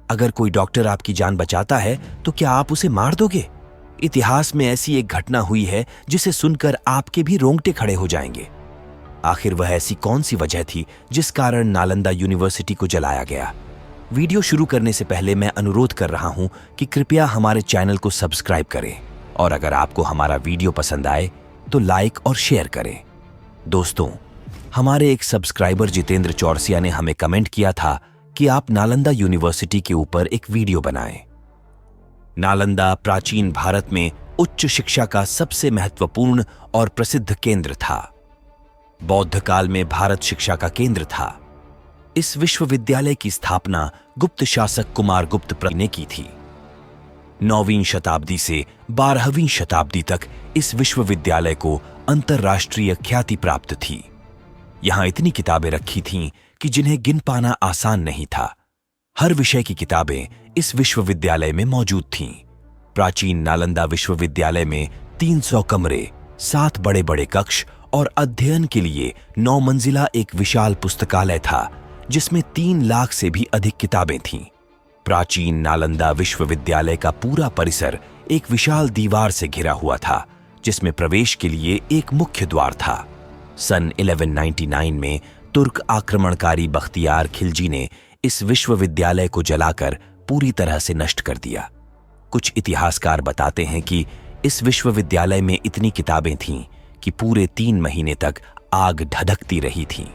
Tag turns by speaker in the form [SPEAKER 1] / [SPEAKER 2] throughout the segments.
[SPEAKER 1] अगर कोई डॉक्टर आपकी जान बचाता है तो क्या आप उसे मार दोगे? इतिहास में ऐसी एक घटना हुई है जिसे सुनकर आपके भी रोंगटे खड़े हो जाएंगे। आखिर वह ऐसी कौन सी वजह थी जिस कारण नालंदा यूनिवर्सिटी को जलाया गया? वीडियो शुरू करने से पहले मैं अनुरोध कर रहा हूं कि कृपया हमारे चैनल को सब्सक्राइब करें और अगर आपको हमारा वीडियो पसंद आए तो लाइक और शेयर करें। दोस्तों, हमारे एक सब्सक्राइबर जितेंद्र चौरसिया ने हमें कमेंट किया था कि आप नालंदा यूनिवर्सिटी के ऊपर एक वीडियो बनाएं। नालंदा प्राचीन भारत में उच्च शिक्षा का सबसे महत्वपूर्ण और प्रसिद्ध केंद्र था। बौद्ध काल में भारत शिक्षा का केंद्र था। इस विश्वविद्यालय की स्थापना गुप्त शासक कुमारगुप्त ने की थी। 9वीं शताब्दी से 12वीं शताब्दी तक इस विश्वविद्यालय को अंतर्राष्ट्रीय ख्याति प्राप्त थी। यहां इतनी किताबें रखी थीं कि जिन्हें गिन पाना आसान नहीं था। हर विषय की किताबें इस विश्वविद्यालय में मौजूद थीं। प्राचीन नालंदा विश्वविद्यालय में 300 कमरे, 7 बड़े बड़े कक्ष और अध्ययन के लिए 9 मंजिला एक विशाल पुस्तकालय था जिसमें 3 लाख से भी अधिक किताबें थीं। प्राचीन नालंदा विश्वविद्यालय का पूरा परिसर एक विशाल दीवार से घिरा हुआ था जिसमें प्रवेश के लिए एक मुख्य द्वार था। सन 1199 में तुर्क आक्रमणकारी बख्तियार खिलजी ने इस विश्वविद्यालय को जलाकर पूरी तरह से नष्ट कर दिया। कुछ इतिहासकार बताते हैं कि इस विश्वविद्यालय में इतनी किताबें थीं कि पूरे 3 महीने तक आग धधकती रही थी।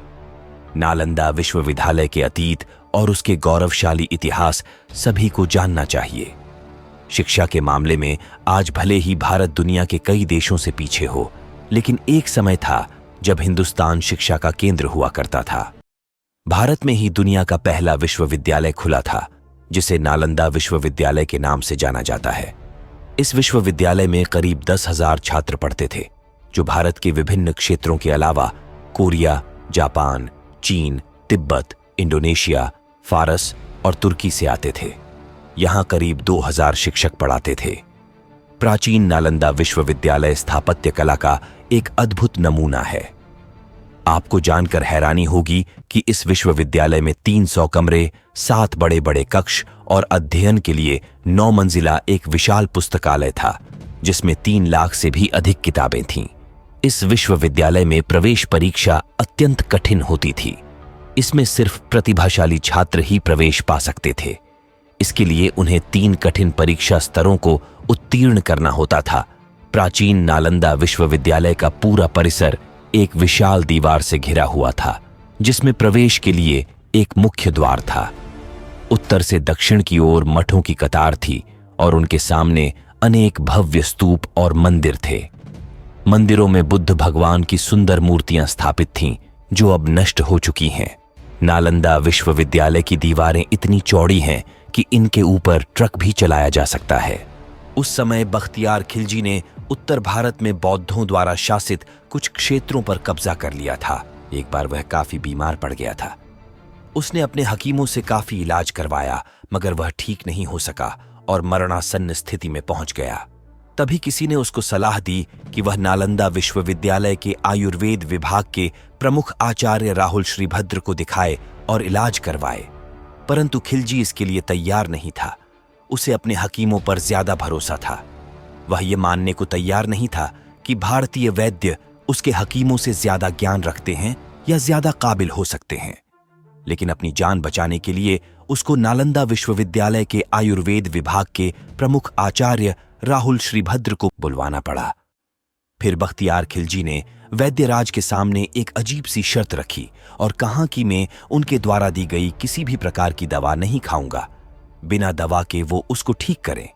[SPEAKER 1] नालंदा विश्वविद्यालय के अतीत और उसके गौरवशाली इतिहास सभी को जानना चाहिए। शिक्षा के मामले में आज भले ही भारत दुनिया के कई देशों से पीछे हो, लेकिन एक समय था जब हिंदुस्तान शिक्षा का केंद्र हुआ करता था। भारत में ही दुनिया का पहला विश्वविद्यालय खुला था जिसे नालंदा विश्वविद्यालय के नाम से जाना जाता है। इस विश्वविद्यालय में करीब 10,000 छात्र पढ़ते थे जो भारत के विभिन्न क्षेत्रों के अलावा कोरिया, जापान, चीन, तिब्बत, इंडोनेशिया, फारस और तुर्की से आते थे। यहां करीब 2000 शिक्षक पढ़ाते थे। प्राचीन नालंदा विश्वविद्यालय स्थापत्य कला का एक अद्भुत नमूना है। आपको जानकर हैरानी होगी कि इस विश्वविद्यालय में 300 कमरे, 7 बड़े बड़े कक्ष और अध्ययन के लिए 9 मंजिला एक विशाल पुस्तकालय था जिसमें 3 लाख से भी अधिक किताबें थीं। इस विश्वविद्यालय में प्रवेश परीक्षा अत्यंत कठिन होती थी। इसमें सिर्फ प्रतिभाशाली छात्र ही प्रवेश पा सकते थे। इसके लिए उन्हें 3 कठिन परीक्षा स्तरों को उत्तीर्ण करना होता था। प्राचीन नालंदा विश्वविद्यालय का पूरा परिसर एक विशाल दीवार से घिरा हुआ था जिसमें प्रवेश के लिए एक मुख्य द्वार था। उत्तर से दक्षिण की ओर मठों की कतार थी और उनके सामने अनेक भव्य स्तूप और मंदिर थे। मंदिरों में बुद्ध भगवान की सुंदर मूर्तियां स्थापित थीं जो अब नष्ट हो चुकी हैं। नालंदा विश्वविद्यालय की दीवारें इतनी चौड़ी हैं कि इनके ऊपर ट्रक भी चलाया जा सकता है। उस समय बख्तियार खिलजी ने उत्तर भारत में बौद्धों द्वारा शासित कुछ क्षेत्रों पर कब्जा कर लिया था। एक बार वह काफी बीमार पड़ गया था। उसने अपने हकीमों से काफी इलाज करवाया मगर वह ठीक नहीं हो सका और मरणासन्न स्थिति में पहुंच गया। तभी किसी ने उसको सलाह दी कि वह नालंदा विश्वविद्यालय के आयुर्वेद विभाग के प्रमुख आचार्य राहुल श्रीभद्र को दिखाए और इलाज करवाए, परंतु खिलजी इसके लिए तैयार नहीं था। उसे अपने हकीमों पर ज्यादा भरोसा था। वह ये मानने को तैयार नहीं था कि भारतीय वैद्य उसके हकीमों से ज्यादा ज्ञान रखते हैं या ज्यादा काबिल हो सकते हैं। लेकिन अपनी जान बचाने के लिए उसको नालंदा विश्वविद्यालय के आयुर्वेद विभाग के प्रमुख आचार्य राहुल श्रीभद्र को बुलवाना पड़ा। फिर बख्तियार खिलजी ने वैद्यराज के सामने एक अजीब सी शर्त रखी और कहा कि मैं उनके द्वारा दी गई किसी भी प्रकार की दवा नहीं खाऊंगा, बिना दवा के वो उसको ठीक करें।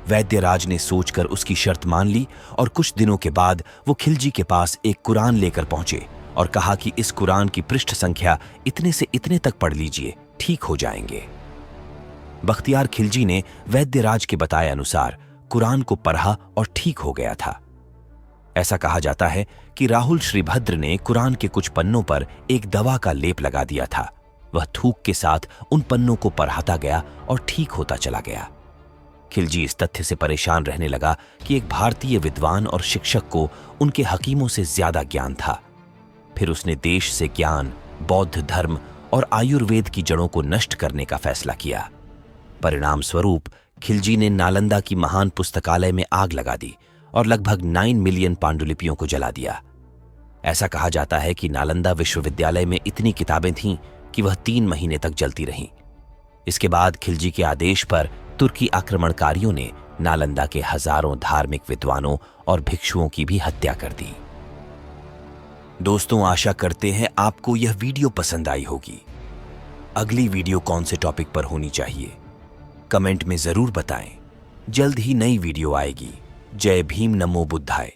[SPEAKER 1] वैद्यराज ने सोचकर उसकी शर्त मान ली और कुछ दिनों के बाद वो खिलजी के पास एक कुरान लेकर पहुंचे और कहा कि इस कुरान की पृष्ठ संख्या इतने से इतने तक पढ़ लीजिए, ठीक हो जाएंगे। बख्तियार खिलजी ने वैद्यराज के बताए अनुसार कुरान को पढ़ा और ठीक हो गया था। ऐसा कहा जाता है कि राहुल श्रीभद्र ने कुरान के कुछ पन्नों पर एक दवा का लेप लगा दिया था। वह थूक के साथ उन पन्नों को पढ़ाता गया और ठीक होता चला गया। खिलजी इस तथ्य से परेशान रहने लगा कि एक भारतीय विद्वान और शिक्षक को उनके हकीमों से ज्यादा ज्ञान था। फिर उसने देश से ज्ञान, बौद्ध धर्म और आयुर्वेद की जड़ों को नष्ट करने का फैसला किया। परिणाम स्वरूप खिलजी ने नालंदा की महान पुस्तकालय में आग लगा दी और लगभग 9 मिलियन पांडुलिपियों को जला दिया। ऐसा कहा जाता है कि नालंदा विश्वविद्यालय में इतनी किताबें थीं कि वह 3 महीने तक जलती रहीं। इसके बाद खिलजी के आदेश पर तुर्की आक्रमणकारियों ने नालंदा के हजारों धार्मिक विद्वानों और भिक्षुओं की भी हत्या कर दी। दोस्तों, आशा करते हैं आपको यह वीडियो पसंद आई होगी। अगली वीडियो कौन से टॉपिक पर होनी चाहिए, कमेंट में जरूर बताएं। जल्द ही नई वीडियो आएगी। जय भीम, नमो बुद्धाय।